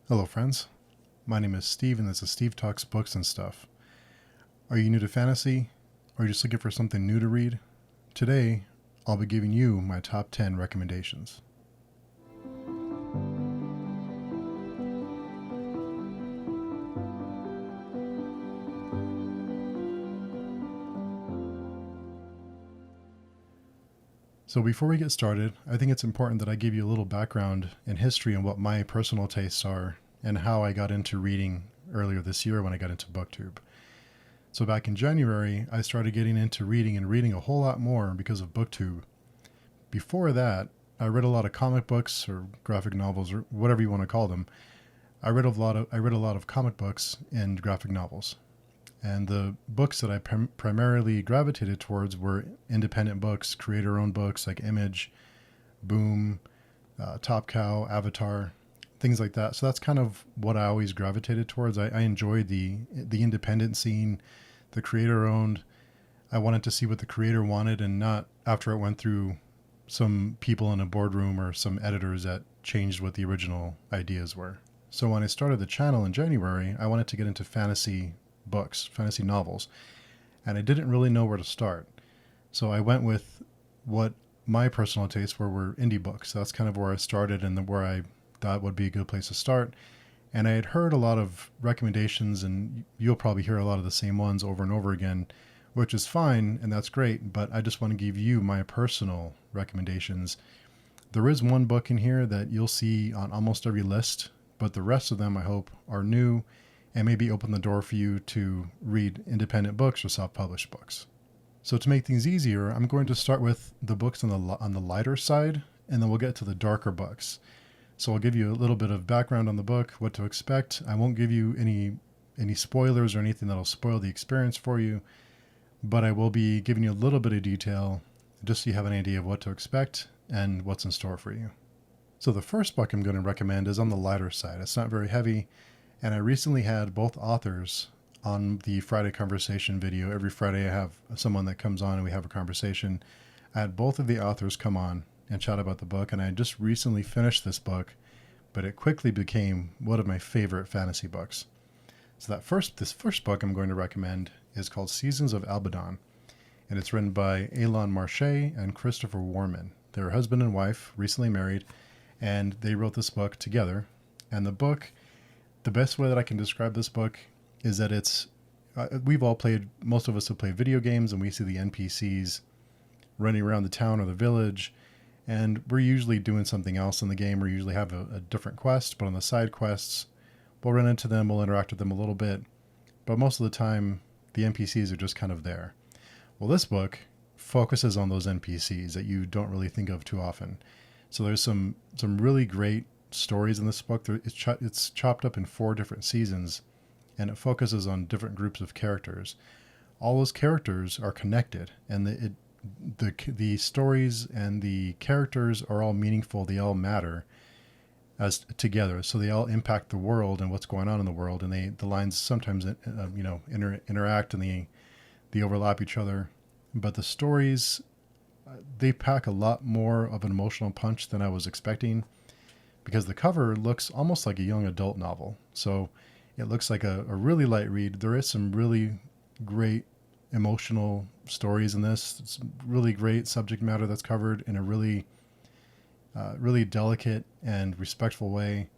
Hello, friends. My name is Steve, and this is Steve Talks Books and Stuff. Are you new to fantasy, or are you just looking for something new to read? Today, I'll be giving you my top 10 recommendations. So before we get started, I think it's important that I give you a little background and history on what my personal tastes are and how I got into reading earlier this year when I got into Booktube. So back in January, I started getting into reading and reading a whole lot more because of Booktube. Before that, I read a lot of comic books or graphic novels or whatever you want to call them. I read a lot of comic books and graphic novels. And the books that I primarily gravitated towards were independent books, creator-owned books like Image, Boom, Top Cow, Avatar, things like that. So that's kind of what I always gravitated towards. I enjoyed the independent scene, the creator-owned. I wanted to see what the creator wanted, and not after it went through some people in a boardroom or some editors that changed what the original ideas were. So when I started the channel in January, I wanted to get into fantasy books, fantasy novels, and I didn't really know where to start. So I went with what my personal tastes were indie books. That's kind of where I started and where I thought would be a good place to start. And I had heard a lot of recommendations, and you'll probably hear a lot of the same ones over and over again, which is fine, and that's great, but I just want to give you my personal recommendations. There is one book in here that you'll see on almost every list, but the rest of them, I hope, are new and maybe open the door for you to read independent books or self-published books. So to make things easier, I'm going to start with the books on the lighter side, and then we'll get to the darker books. So I'll give you a little bit of background on the book, what to expect. I won't give you any spoilers or anything that'll spoil the experience for you, but I will be giving you a little bit of detail just so you have an idea of what to expect and what's in store for you. So the first book I'm going to recommend is on the lighter side. It's not very heavy. And I recently had both authors on the Friday conversation video. Every Friday I have someone that comes on and we have a conversation. I had both of the authors come on and chat about the book, and I just recently finished this book, but it quickly became one of my favorite fantasy books. So this first book I'm going to recommend is called Seasons of Albadone, and it's written by Alon Marche and Christopher Warman. They're husband and wife, recently married, and they wrote this book together. And the best way that I can describe this book is that most of us have played video games, and we see the NPCs running around the town or the village, and we're usually doing something else in the game. We usually have a different quest, but on the side quests, we'll run into them, we'll interact with them a little bit, but most of the time, the NPCs are just kind of there. Well, this book focuses on those NPCs that you don't really think of too often. So there's some really great stories in this book. It's chopped up in 4 different seasons, and it focuses on different groups of characters. All those characters are connected, and the stories and the characters are all meaningful. They all matter as together, so they all impact the world and what's going on in the world. And the lines sometimes interact, and they overlap each other. But the stories, they pack a lot more of an emotional punch than I was expecting, because the cover looks almost like a young adult novel. So it looks like a really light read. There is some really great emotional stories in this. It's really great subject matter that's covered in a really delicate and respectful way.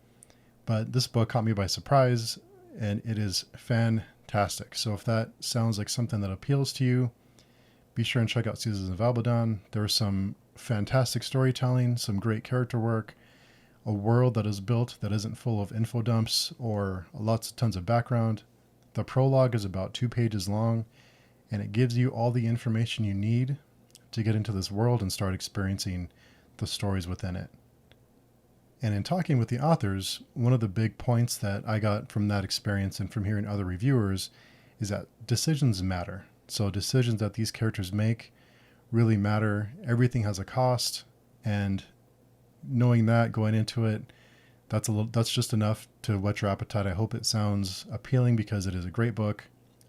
But this book caught me by surprise, and it is fantastic. So if that sounds like something that appeals to you, be sure and check out Seasons of Albadone. There's some fantastic storytelling, some great character work, a world that is built that isn't full of info dumps or tons of background. The prologue is about 2 pages long, and it gives you all the information you need to get into this world and start experiencing the stories within it. And in talking with the authors, one of the big points that I got from that experience and from hearing other reviewers is that decisions matter. So decisions that these characters make really matter. Everything has a cost, and knowing that going into it, that's just enough to whet your appetite. I hope it sounds appealing, because it is a great book.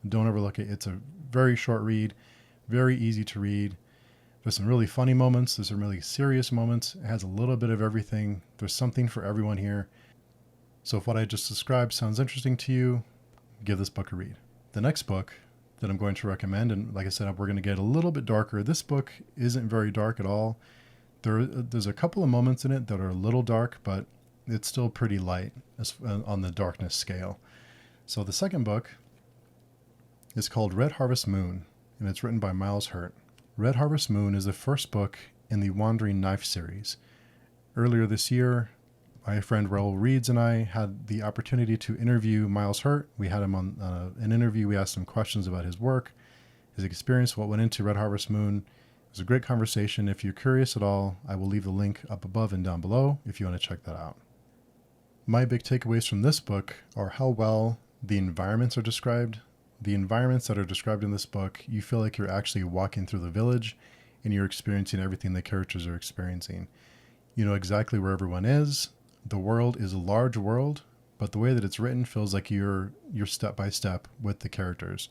Don't overlook it. It's a very short read, very easy to read. There's some really funny moments. There's some really serious moments. It has a little bit of everything. There's something for everyone here. So if what I just described sounds interesting to you, give this book a read. The next book that I'm going to recommend, and like I said, we're going to get a little bit darker. This book isn't very dark at all. There's a couple of moments in it that are a little dark, but it's still pretty light on the darkness scale. So the second book is called Red Harvest Moon, and it's written by Miles Hurt. Red Harvest Moon is the first book in the Wandering Knife series. Earlier this year, my friend Raoul Reeds and I had the opportunity to interview Miles Hurt. We had him on an interview. We asked him questions about his work, his experience, what went into Red Harvest Moon. It was a great conversation. If you're curious at all, I will leave the link up above and down below if you want to check that out. My big takeaways from this book are how well the environments are described. The environments that are described in this book, you feel like you're actually walking through the village and you're experiencing everything the characters are experiencing. You know exactly where everyone is. The world is a large world, but the way that it's written feels like you're step by step with the characters.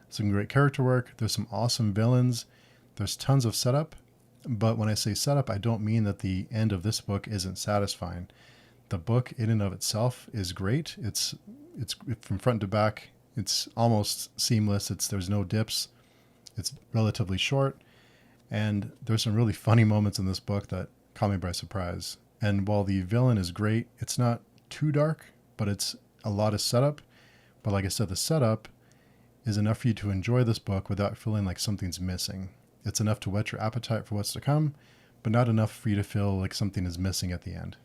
Some great character work. There's some awesome villains. There's tons of setup, but when I say setup, I don't mean that the end of this book isn't satisfying. The book in and of itself is great. It's from front to back. It's almost seamless. There's no dips. It's relatively short, and there's some really funny moments in this book that caught me by surprise. And while the villain is great, it's not too dark, but it's a lot of setup. But like I said, the setup is enough for you to enjoy this book without feeling like something's missing. It's enough to whet your appetite for what's to come, but not enough for you to feel like something is missing at the end.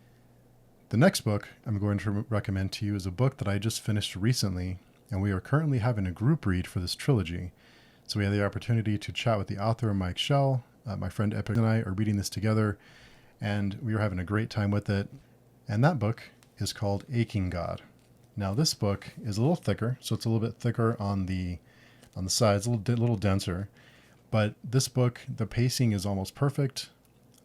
The next book I'm going to recommend to you is a book that I just finished recently, and we are currently having a group read for this trilogy. So we had the opportunity to chat with the author, Mike Schell. My friend Epic and I are reading this together, and we were having a great time with it. And that book is called Aching God. Now this book is a little thicker, so it's a little bit thicker on the sides, a little denser. But this book, the pacing is almost perfect.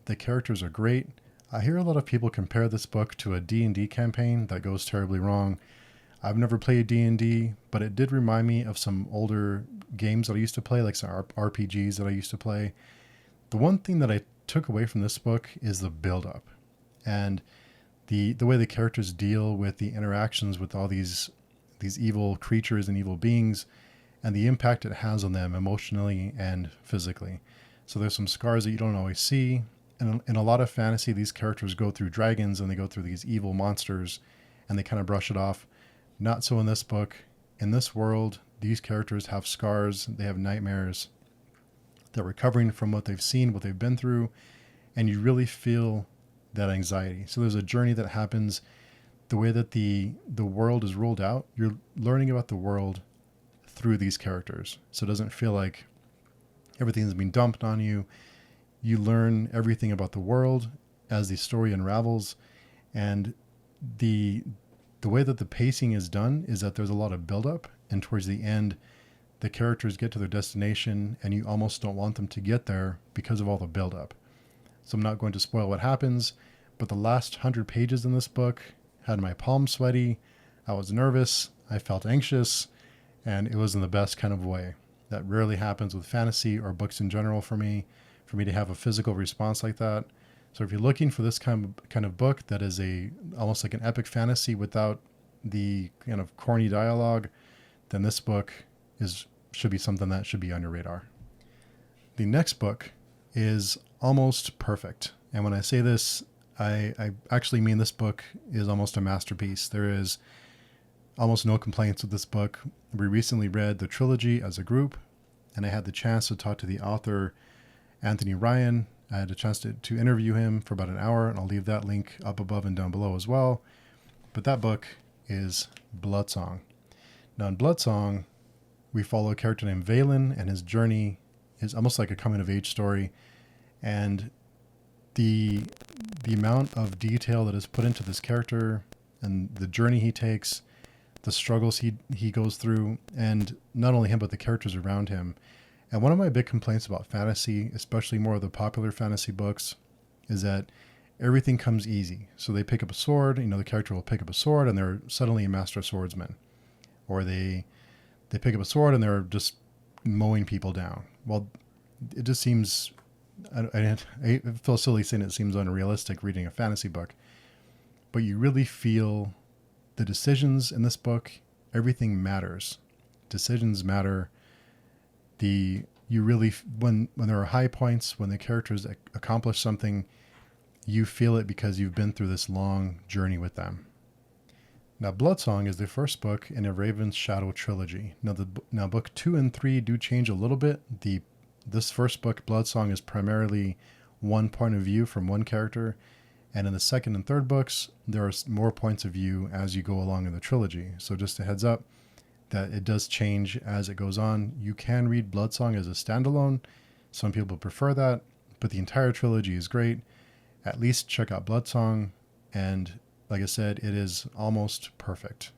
The characters are great. I hear a lot of people compare this book to a D&D campaign that goes terribly wrong. I've never played D&D, but it did remind me of some older games that I used to play, like some RPGs that I used to play. The one thing that I took away from this book is the build-up and the way the characters deal with the interactions with all these evil creatures and evil beings, and the impact it has on them emotionally and physically. So there's some scars that you don't always see. And in a lot of fantasy, these characters go through dragons and they go through these evil monsters and they kind of brush it off. Not so in this book. In this world, these characters have scars. They have nightmares. They're recovering from what they've seen, what they've been through, and you really feel that anxiety. So there's a journey that happens. The way that the world is rolled out, you're learning about the world through these characters. So it doesn't feel like everything's being dumped on you. You learn everything about the world as the story unravels. And the way that the pacing is done is that there's a lot of buildup, and towards the end, the characters get to their destination and you almost don't want them to get there because of all the buildup. So I'm not going to spoil what happens, but the last 100 pages in this book had my palms sweaty. I was nervous. I felt anxious. And it was in the best kind of way. That rarely happens with fantasy or books in general for me to have a physical response like that. So if you're looking for this kind of book that is almost like an epic fantasy without the kind of corny dialogue, then this book should be something that should be on your radar. The next book is almost perfect. And when I say this, I actually mean this book is almost a masterpiece. There is almost no complaints with this book. We recently read the trilogy as a group, and I had the chance to talk to the author, Anthony Ryan. I had a chance to interview him for about an hour, and I'll leave that link up above and down below as well. But that book is Bloodsong. Now in Bloodsong, we follow a character named Valen, and his journey is almost like a coming-of-age story. And the amount of detail that is put into this character and the journey he takes, the struggles he goes through, and not only him, but the characters around him. And one of my big complaints about fantasy, especially more of the popular fantasy books, is that everything comes easy. So they pick up a sword, the character will pick up a sword and they're suddenly a master swordsman. Or they pick up a sword and they're just mowing people down. Well, it just seems, I feel silly saying it seems unrealistic reading a fantasy book, but you really feel the decisions in this book, everything matters. Decisions matter. You really, when there are high points, when the characters accomplish something, you feel it because you've been through this long journey with them. Now, Bloodsong is the first book in a Raven's Shadow trilogy. Now book 2 and 3 do change a little bit. This first book, Bloodsong, is primarily one point of view from one character, and in the second and third books, there are more points of view as you go along in the trilogy. So just a heads up that it does change as it goes on. You can read Bloodsong as a standalone. Some people prefer that, but the entire trilogy is great. At least check out Bloodsong, and like I said, it is almost perfect.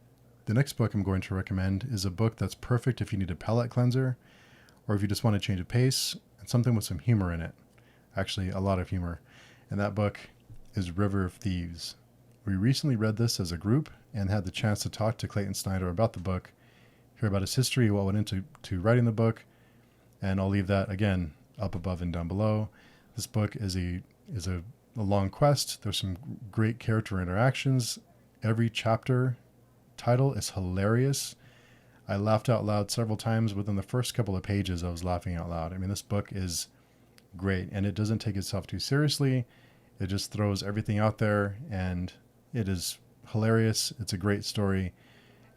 The next book I'm going to recommend is a book that's perfect if you need a palate cleanser, or if you just want to change a pace, and something with some humor in it. Actually, a lot of humor. And that book is River of Thieves. We recently read this as a group and had the chance to talk to Clayton Snyder about the book, hear about his history, what went into writing the book, and I'll leave that again up above and down below. This book is a long quest. There's some great character interactions. Every chapter title is hilarious. I laughed out loud several times within the first couple of pages. I was laughing out loud. I mean, this book is great, and it doesn't take itself too seriously. It just throws everything out there, and it is hilarious. It's a great story,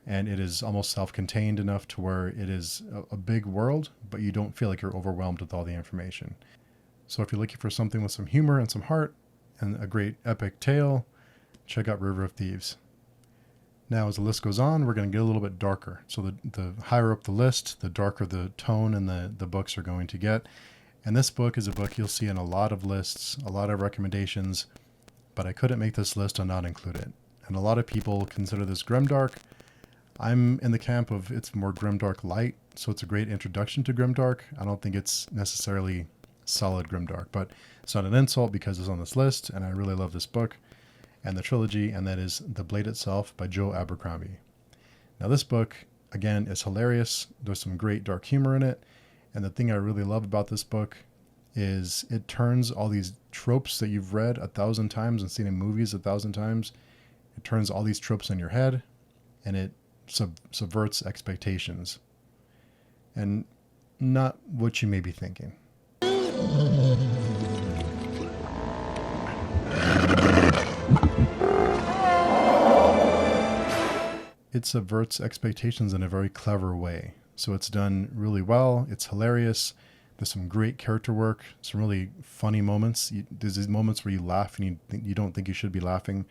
and it is almost self-contained enough to where it is a big world, but you don't feel like you're overwhelmed with all the information. So if you're looking for something with some humor and some heart and a great epic tale, check out River of Thieves. Now, as the list goes on, we're going to get a little bit darker. So the higher up the list, the darker the tone and the books are going to get. And this book is a book you'll see in a lot of lists, a lot of recommendations, but I couldn't make this list and not include it. And a lot of people consider this grimdark. I'm in the camp of it's more grimdark light, so it's a great introduction to grimdark. I don't think it's necessarily solid grimdark, but it's not an insult because it's on this list, and I really love this book and the trilogy, and that is The Blade Itself by Joe Abercrombie. Now this book, again, is hilarious. There's some great dark humor in it, and the thing I really love about this book is it turns all these tropes that you've read 1,000 times and seen in movies 1,000 times. It turns all these tropes in your head, and it subverts expectations. And not what you may be thinking. It subverts expectations in a very clever way. So it's done really well. It's hilarious. There's some great character work, some really funny moments. There's these moments where you laugh and you don't think you should be laughing.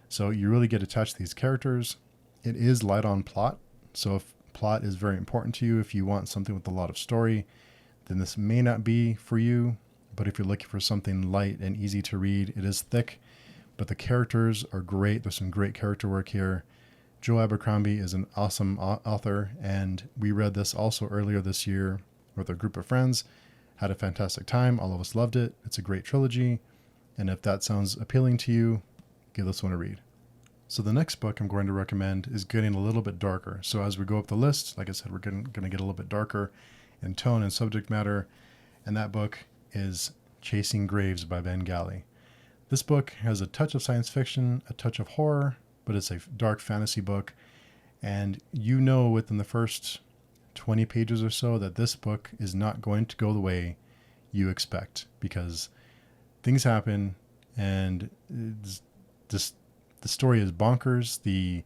So you really get attached to these characters. It is light on plot. So if plot is very important to you, if you want something with a lot of story, then this may not be for you. But if you're looking for something light and easy to read, it is thick, but the characters are great. There's some great character work here. Joe Abercrombie is an awesome author, and we read this also earlier this year with a group of friends. Had a fantastic time. All of us loved it. It's a great trilogy, and if that sounds appealing to you, give this one a read. So the next book I'm going to recommend is getting a little bit darker. So as we go up the list, like I said, we're going to get a little bit darker in tone and subject matter, and that book is Chasing Graves by Ben Galley. This book has a touch of science fiction, a touch of horror, but it's a dark fantasy book, and you know within the first 20 pages or so that this book is not going to go the way you expect, because things happen, and the story is bonkers. The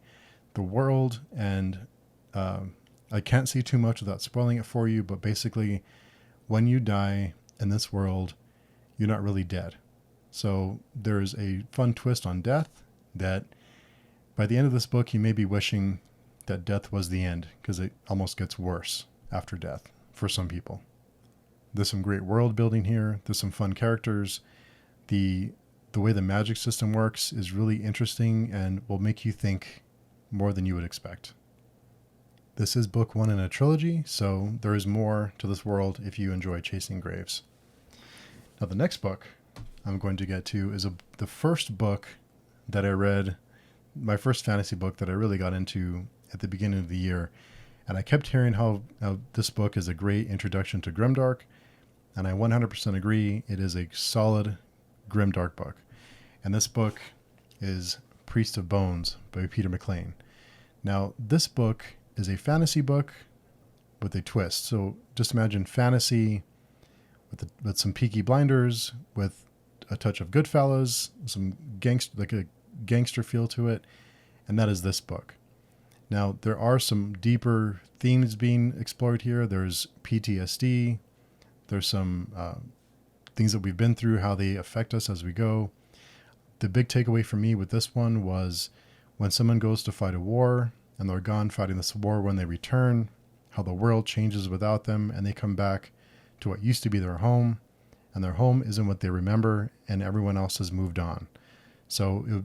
world, and I can't say too much without spoiling it for you, but basically when you die in this world, you're not really dead. So there's a fun twist on death that by the end of this book, you may be wishing that death was the end, because it almost gets worse after death for some people. There's some great world building here. There's some fun characters. The way the magic system works is really interesting and will make you think more than you would expect. This is book 1 in a trilogy, so there is more to this world if you enjoy Chasing Graves. Now the next book I'm going to get to is the first book that I read, my first fantasy book that I really got into at the beginning of the year. And I kept hearing how this book is a great introduction to grimdark, and I 100% agree. It is a solid grimdark book. And this book is Priest of Bones by Peter McLean. Now, this book is a fantasy book with a twist. So just imagine fantasy with some Peaky Blinders, with a touch of Goodfellas, some like a gangster feel to it, and that is this book. Now, there are some deeper themes being explored here. There's PTSD. There's some things that we've been through, how they affect us as we go. The big takeaway for me with this one was when someone goes to fight a war and they're gone fighting this war, when they return, how the world changes without them, and they come back to what used to be their home, and their home isn't what they remember, and everyone else has moved on. So it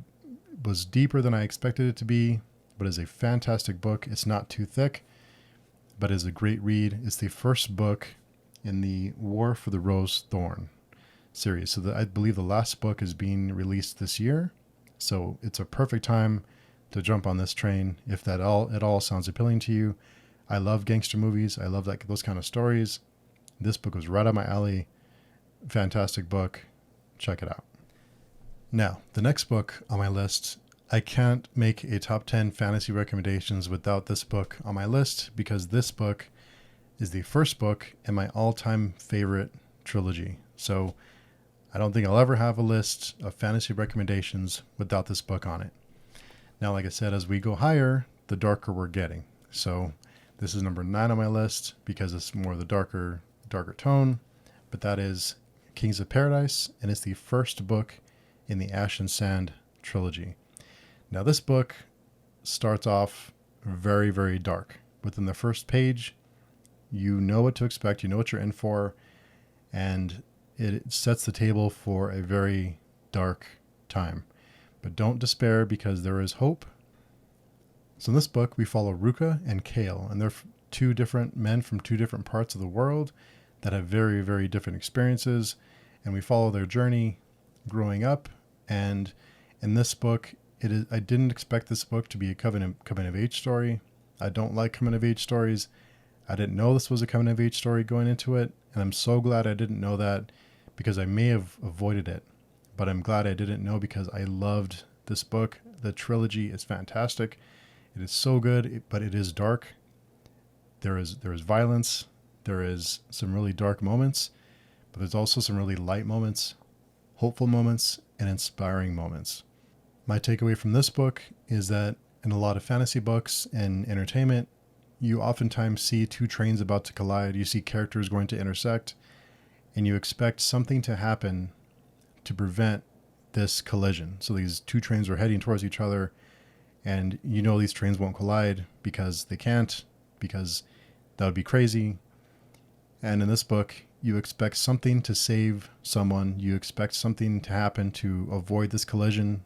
was deeper than I expected it to be, but it's a fantastic book. It's not too thick, but it's a great read. It's the first book in the War for the Rose Thorn series. So I believe the last book is being released this year. So it's a perfect time to jump on this train if that at all sounds appealing to you. I love gangster movies. I love those kind of stories. This book was right up my alley. Fantastic book. Check it out. Now, the next book on my list, I can't make a top 10 fantasy recommendations without this book on my list, because this book is the first book in my all-time favorite trilogy. So I don't think I'll ever have a list of fantasy recommendations without this book on it. Now, like I said, as we go higher, the darker we're getting. So this is number 9 on my list because it's more of the darker tone, but that is Kings of Paradise, and it's the first book in the Ash and Sand trilogy. Now, this book starts off very, very dark. Within the first page, you know what to expect, you know what you're in for, and it sets the table for a very dark time. But don't despair, because there is hope. So in this book, we follow Ruka and Kale, and they're two different men from two different parts of the world that have very, very different experiences, and we follow their journey growing up. And in this book, I didn't expect this book to be a coming of age story. I don't like coming of age stories. I didn't know this was a coming of age story going into it, and I'm so glad I didn't know that, because I may have avoided it. But I'm glad I didn't know, because I loved this book. The trilogy is fantastic. It is so good, but it is dark. There is violence. There is some really dark moments, but there's also some really light moments, hopeful moments, and inspiring moments. My takeaway from this book is that in a lot of fantasy books and entertainment, you oftentimes see two trains about to collide. You see characters going to intersect, and you expect something to happen to prevent this collision. So these two trains are heading towards each other, and you know these trains won't collide because they can't, because that would be crazy. And in this book, you expect something to save someone. You expect something to happen to avoid this collision.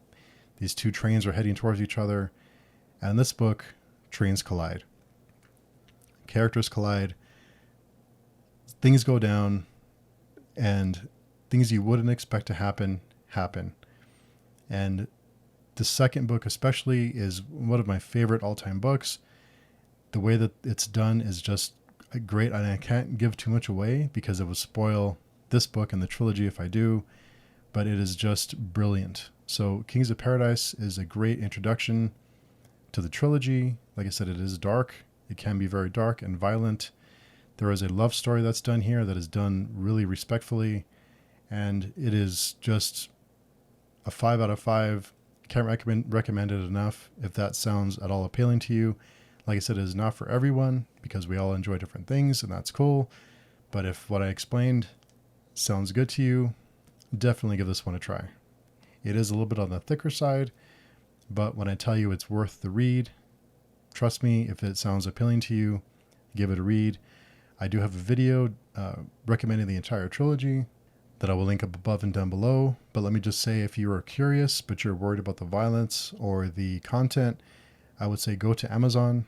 These two trains are heading towards each other. And in this book, trains collide. Characters collide. Things go down. And things you wouldn't expect to happen. And the second book especially is one of my favorite all-time books. The way that it's done is just great, and I can't give too much away because it would spoil this book and the trilogy if I do, but it is just brilliant. So Kings of Paradise is a great introduction to the trilogy. Like I said, it is dark. It can be very dark and violent. There is a love story that's done here that is done really respectfully, and it is just a 5 out of 5. Can't recommend it enough if that sounds at all appealing to you. Like I said, it is not for everyone because we all enjoy different things, and that's cool. But if what I explained sounds good to you, definitely give this one a try. It is a little bit on the thicker side, but when I tell you it's worth the read, trust me, if it sounds appealing to you, give it a read. I do have a video recommending the entire trilogy that I will link up above and down below. But let me just say, if you are curious, but you're worried about the violence or the content, I would say go to Amazon,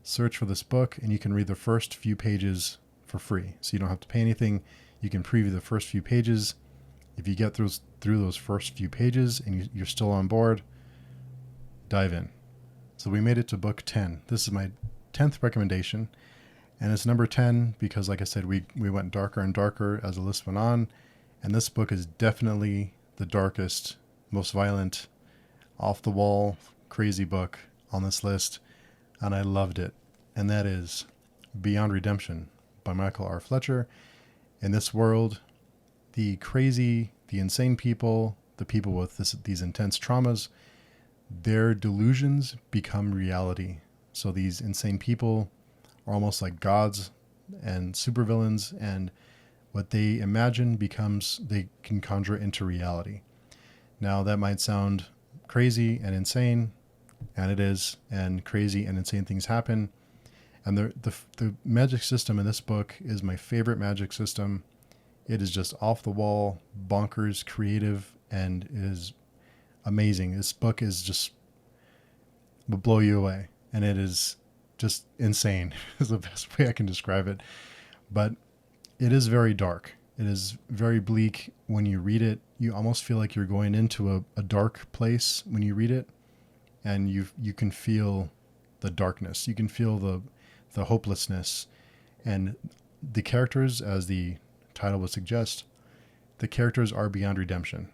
search for this book, and you can read the first few pages for free. So you don't have to pay anything. You can preview the first few pages. If you get through those first few pages and you're still on board, dive in. So we made it to book 10. This is my 10th recommendation. And it's number 10 because, like I said, we went darker and darker as the list went on. And this book is definitely the darkest, most violent. off the wall, crazy book on this list, and I loved it. And that is Beyond Redemption by Michael R. Fletcher. In this world, the crazy, the insane people, the people with these intense traumas, their delusions become reality. So these insane people are almost like gods and supervillains, and what they imagine becomes, they can conjure into reality. Now that might sound crazy and insane, and it is, and crazy and insane things happen. And the magic system in this book is my favorite magic system. It is just off the wall, bonkers, creative, and it is amazing. This book is just, will blow you away, and it is just insane is the best way I can describe it. But it is very dark. It is very bleak. When you read it, you almost feel like you're going into a dark place when you read it, and you can feel the darkness. You can feel the hopelessness. And the characters, as the title would suggest, the characters are beyond redemption.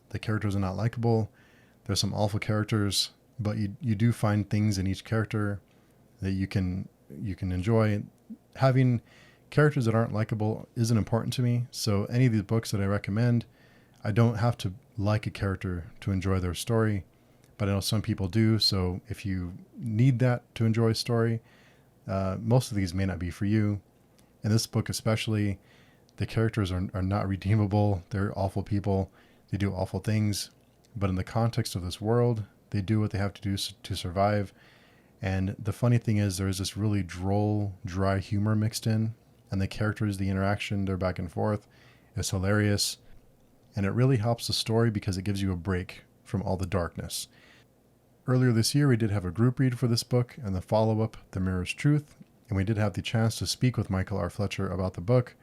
The characters are not likable. There's some awful characters, but you do find things in each character that you can enjoy. Having characters that aren't likable isn't important to me. So any of these books that I recommend, I don't have to like a character to enjoy their story, but I know some people do. So if you need that to enjoy a story, most of these may not be for you. In this book especially, the characters are not redeemable. They're awful people. They do awful things. But in the context of this world, they do what they have to do to survive. And the funny thing is, there is this really droll, dry humor mixed in. And the characters, the interaction, their back and forth is hilarious. And it really helps the story because it gives you a break from all the darkness. Earlier this year, we did have a group read for this book and the follow-up, The Mirror's Truth. And we did have the chance to speak with Michael R. Fletcher about the book,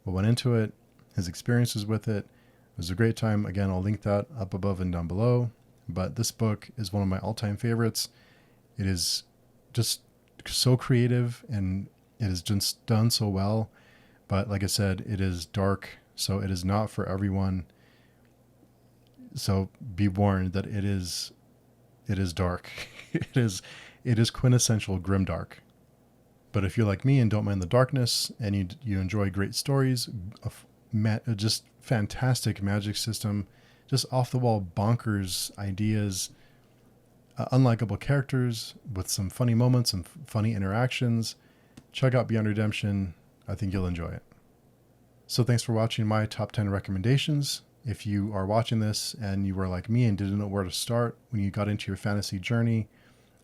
what went into it, his experiences with it. It was a great time. Again, I'll link that up above and down below. But this book is one of my all-time favorites. It is just so creative, and it is just done so well. But like I said, it is dark, so it is not for everyone. So be warned that it is dark. it is quintessential grimdark. But if you're like me and don't mind the darkness, and you enjoy great stories, just fantastic magic system, just off the wall bonkers ideas, unlikable characters with some funny moments and funny interactions, check out Beyond Redemption. I think you'll enjoy it. So thanks for watching my top 10 recommendations. If you are watching this and you were like me and didn't know where to start when you got into your fantasy journey,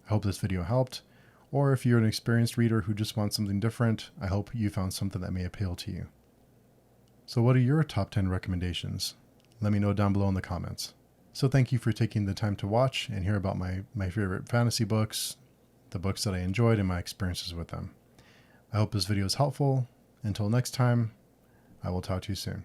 I hope this video helped. Or if you're an experienced reader who just wants something different, I hope you found something that may appeal to you. So what are your top 10 recommendations? Let me know down below in the comments. So thank you for taking the time to watch and hear about my favorite fantasy books, the books that I enjoyed, and my experiences with them. I hope this video is helpful. Until next time, I will talk to you soon.